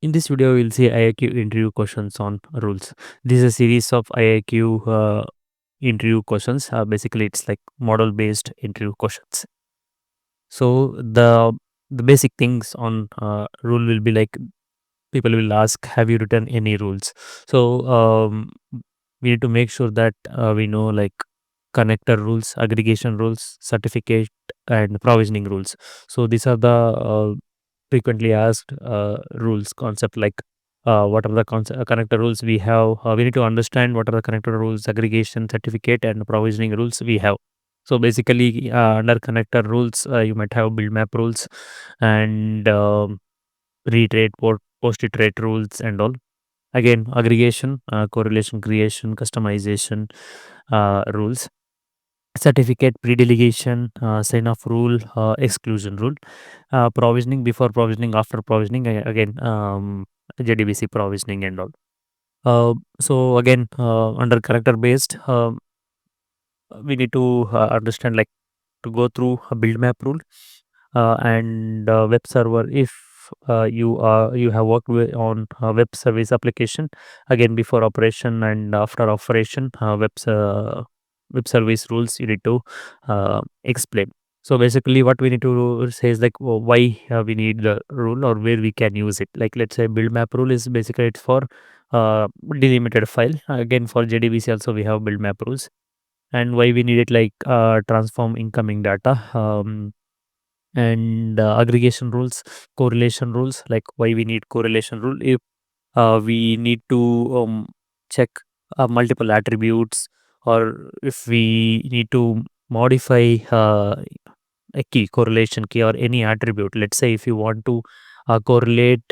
In this video, we'll see IIQ interview questions on rules. This is a series of IIQ interview questions. Basically, it's like model-based interview questions. So the basic things on rule will be like people will ask, "Have you written any rules?" So we need to make sure that we know like connector rules, aggregation rules, certificate, and provisioning rules. So these are the frequently asked rules concept like what are the connector rules we have. We need to understand what are the connector rules, aggregation, certificate, and provisioning rules we have. So basically, under connector rules, you might have build map rules and read rate, post it rate rules, and all. Again, aggregation, correlation creation, customization rules, certificate, pre-delegation, sign off rule, exclusion rule, provisioning, before provisioning, after provisioning, again, JDBC provisioning and all. So again, under character based, we need to understand like to go through a build map rule and web server. If you have worked on web service application, again before operation and after operation, web service rules you need to explain. So basically, what we need to say is like why we need the rule or where we can use it. Like let's say build map rule is basically it's for delimited file. Again for JDBC also we have build map rules, and why we need it like transform incoming data. And aggregation rules, correlation rules, like why we need correlation rule if we need to check multiple attributes, or if we need to modify a key, correlation key, or any attribute. Let's say if you want to correlate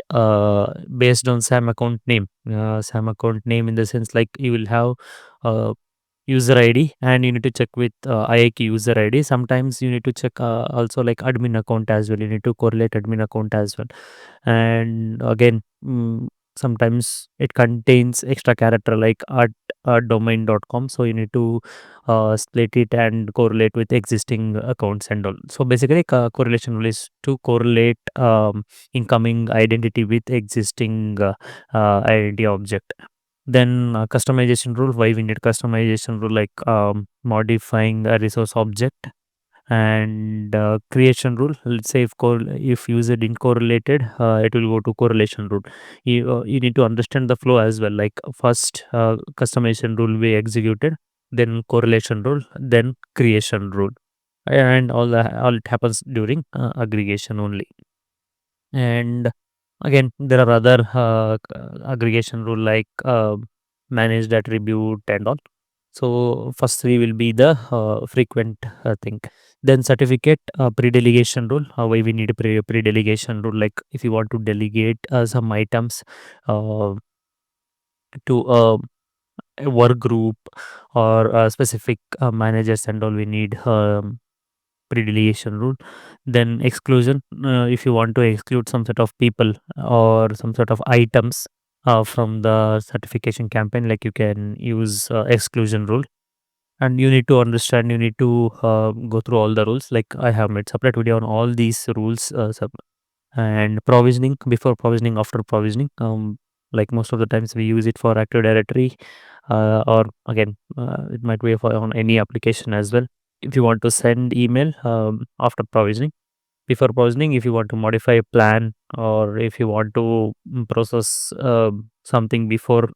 based on sam account name, in the sense like you will have uh, user ID, and you need to check with IIQ user ID. Sometimes you need to check also like admin account as well. You need to correlate admin account as well. And again, sometimes it contains extra character like at domain.com. So you need to split it and correlate with existing accounts and all. So basically, correlation rule is to correlate incoming identity with existing identity object. Then customization rule, why we need customization rule, like modifying a resource object. And creation rule, let's say if user didn't correlated, it will go to correlation rule. You need to understand the flow as well, like first customization rule we executed, then correlation rule, then creation rule, and all it happens during aggregation only. And again, there are other aggregation rule like managed attribute and all. So first three will be the frequent thing. Then certificate, pre-delegation rule. Why we need a pre-delegation rule? Like if you want to delegate some items uh, to a work group or specific managers and all, we need pre-delegation rule. Then exclusion, if you want to exclude some sort of people or some sort of items from the certification campaign, like you can use exclusion rule. And you need to understand, you need to go through all the rules. Like I have made separate video on all these rules. And provisioning, before provisioning, after provisioning, like most of the times we use it for active directory, or again it might be for on any application as well. If you want to send email after provisioning, before provisioning, if you want to modify a plan, or if you want to process something before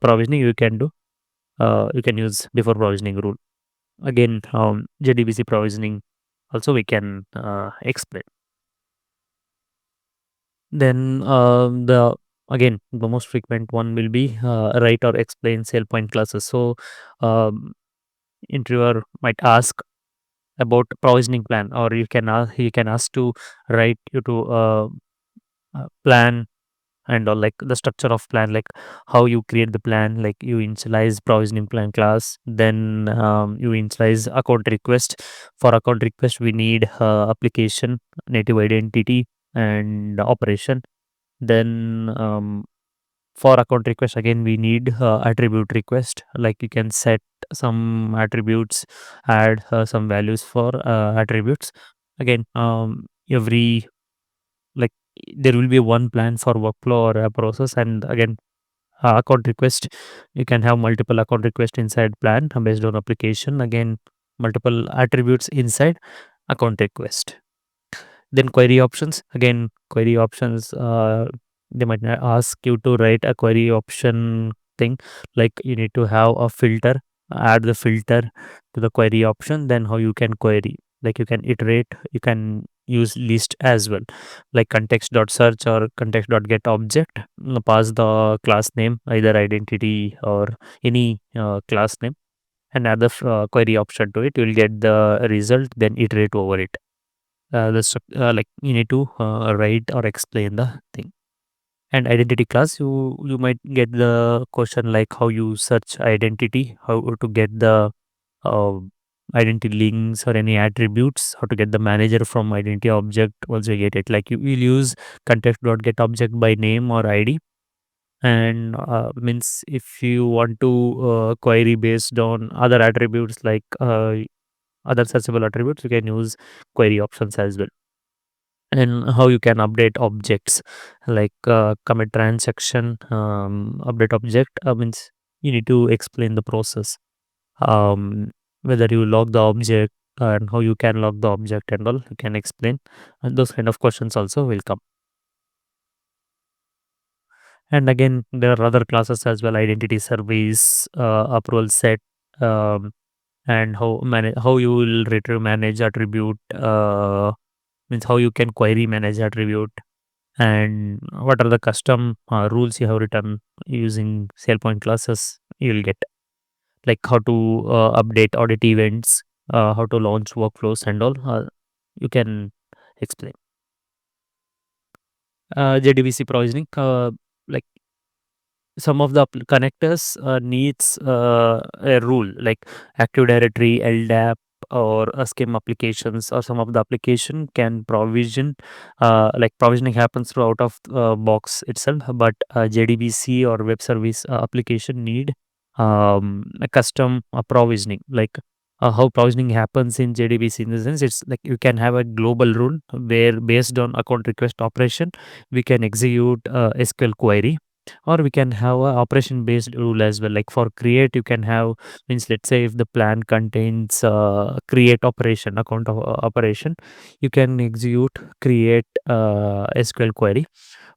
provisioning, you can use before provisioning rule. Again, JDBC provisioning also we can explain. Then the again the most frequent one will be write or explain SailPoint classes. So um, interviewer might ask about provisioning plan, or you can ask to write you to plan and or like the structure of plan, like how you create the plan, like you initialize provisioning plan class, then you initialize account request. For account request we need application, native identity, and operation. Then for account request, again we need attribute request, like you can set some attributes, add some values for attributes. Again every like there will be one plan for workflow or a process. And again, account request, you can have multiple account request inside plan based on application. Again, multiple attributes inside account request. Then query options. Again, query options, they might ask you to write a query option thing, like you need to have a filter, add the filter to the query option. Then how you can query, like you can iterate, you can use list as well, like context.search or context.get object, pass the class name, either identity or any class name, and add the query option to it. You'll get the result, then iterate over it. Like you need to write or explain the thing. And identity class, you might get the question like how you search identity, how to get the uh, identity links or any attributes, how to get the manager from identity object. Once you get it, like you will use context.get object by name or id. And means if you want to query based on other attributes, like other searchable attributes, you can use query options as well. And how you can update objects, like commit transaction, update object, means you need to explain the process, whether you log the object and how you can log the object and all you can explain. And those kind of questions also will come. And again, there are other classes as well: identity service, approval set, um, and how you will retrieve manage attribute, means how you can query manage attribute, and what are the custom rules you have written using SailPoint classes. You'll get like how to update audit events, how to launch workflows and all. You can explain. JDBC provisioning, like some of the connectors needs a rule, like Active Directory, LDAP, or SCIM applications, or some of the application can provision, like provisioning happens through out of box itself, but JDBC or web service application need a custom provisioning, like how provisioning happens in JDBC. In the sense, it's like you can have a global rule where based on account request operation we can execute SQL query, or we can have a operation based rule as well. Like for create, you can have, means let's say if the plan contains create operation, account operation, you can execute create SQL query.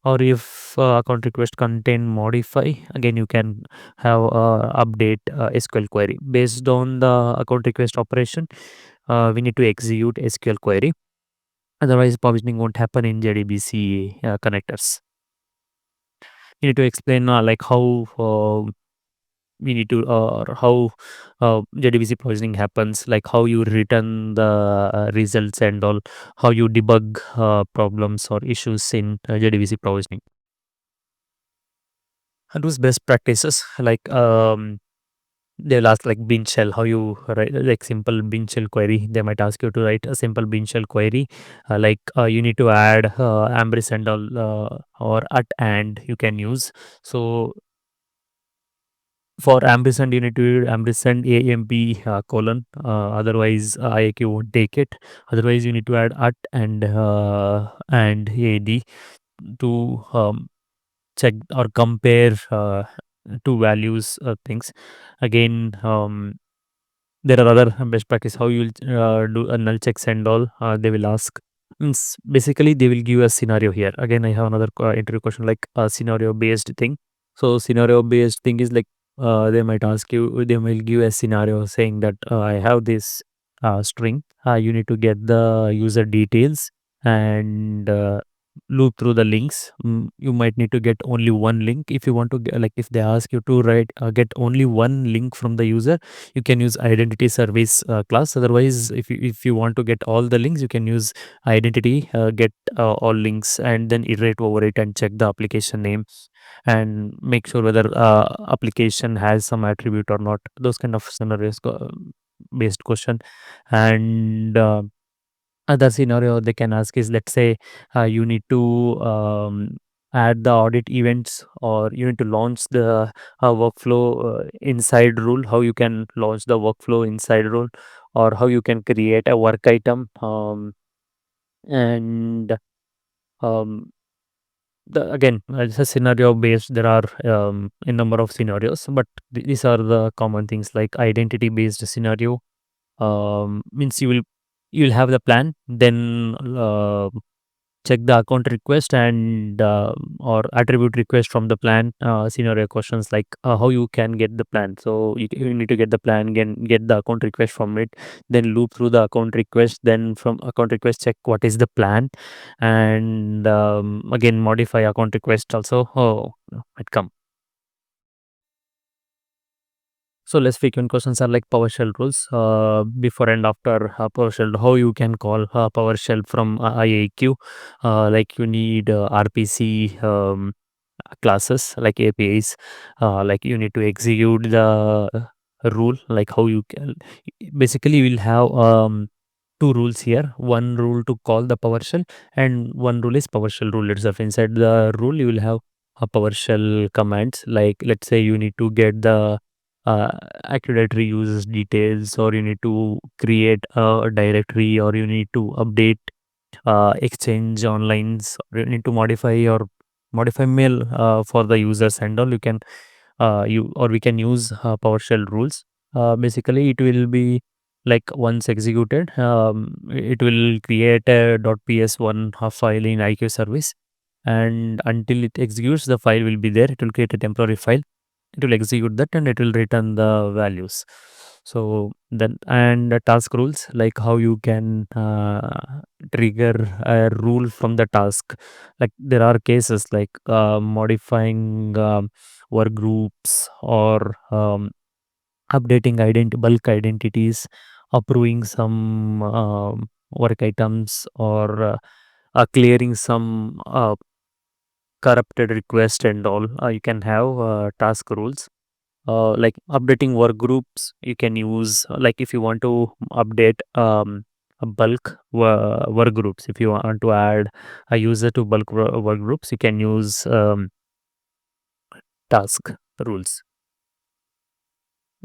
Or if account request contain modify, again you can have update SQL query. Based on the account request operation, we need to execute SQL query, otherwise provisioning won't happen in JDBC connectors. You need to explain like how we need to or how JDBC provisioning happens, like how you return the results and all, how you debug problems or issues in JDBC provisioning. And those best practices, like they'll ask like bin shell, how you write like simple bin shell query. They might ask you to write a simple bin shell query, like you need to add ampersand or at and you can use. So for ampersand, you need to use ampersand AMP colon. Otherwise, IAQ won't take it. Otherwise, you need to add at and AD to check or compare two values things. Again, there are other best practice how you will do a null checks and all. They will ask. Means basically they will give a scenario here. Again, I have another interview question, like a scenario based thing. So scenario based thing is like they might ask you, they will give a scenario saying that I have this string. You need to get the user details and loop through the links. You might need to get only one link. If you want to get, like if they ask you to write get only one link from the user, you can use identity service class. Otherwise, if you want to get all the links, you can use identity get all links, and then iterate over it and check the application name and make sure whether application has some attribute or not. Those kind of scenarios based question. And other scenario they can ask is, let's say you need to add the audit events, or you need to launch the workflow inside rule, how you can launch the workflow inside rule, or how you can create a work item, and Again, it's a scenario based. There are a number of scenarios, but these are the common things like identity based scenario. Means you'll have the plan, then check the account request and or attribute request from the plan. Scenario questions like how you can get the plan. So you need to get the plan, get the account request from it, then loop through the account request, then from account request check what is the plan, and again modify account request also. Oh, it come. So less frequent questions are like PowerShell rules. Before and after PowerShell, how you can call PowerShell from IAQ. Like you need RPC classes like APIs. Like you need to execute the rule. Like how you can. Basically, we'll have two rules here. One rule to call the PowerShell, and one rule is PowerShell rule itself. Inside the rule, you will have a PowerShell commands. Like let's say you need to get the uh, Active Directory users details, or you need to create a directory, or you need to update exchange online, or you need to modify mail for the users and all. You can you or we can use PowerShell rules. Basically, it will be like once executed, it will create a .ps1 file in IQ service, and until it executes, the file will be there. It will create a temporary file, it will execute that, and it will return the values. So then, and the task rules, like how you can trigger a rule from the task. Like there are cases like modifying work groups, or updating bulk identities, approving some work items, or clearing some corrupted request and all. You can have task rules. Like updating work groups, you can use like if you want to update a bulk work groups. If you want to add a user to bulk work groups, you can use task rules.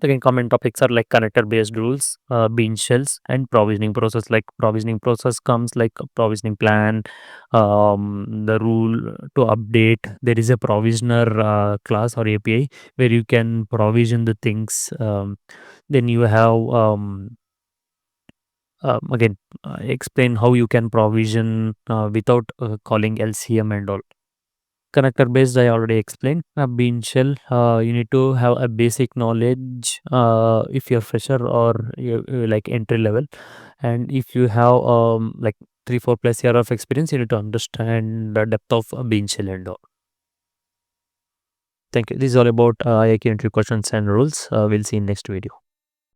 Again, common topics are like connector based rules, bean shells, and provisioning process. Like provisioning process comes like a provisioning plan, the rule to update. There is a provisioner class or API where you can provision the things. Then you have again explain how you can provision without calling LCM and all. Connector based, I already explained. A bean shell, you need to have a basic knowledge if you're fresher or you like entry level, and if you have like 3 4 plus year of experience, you need to understand the depth of a bean shell and all. Thank you. This is all about IIQ entry questions and rules. We'll see in next video.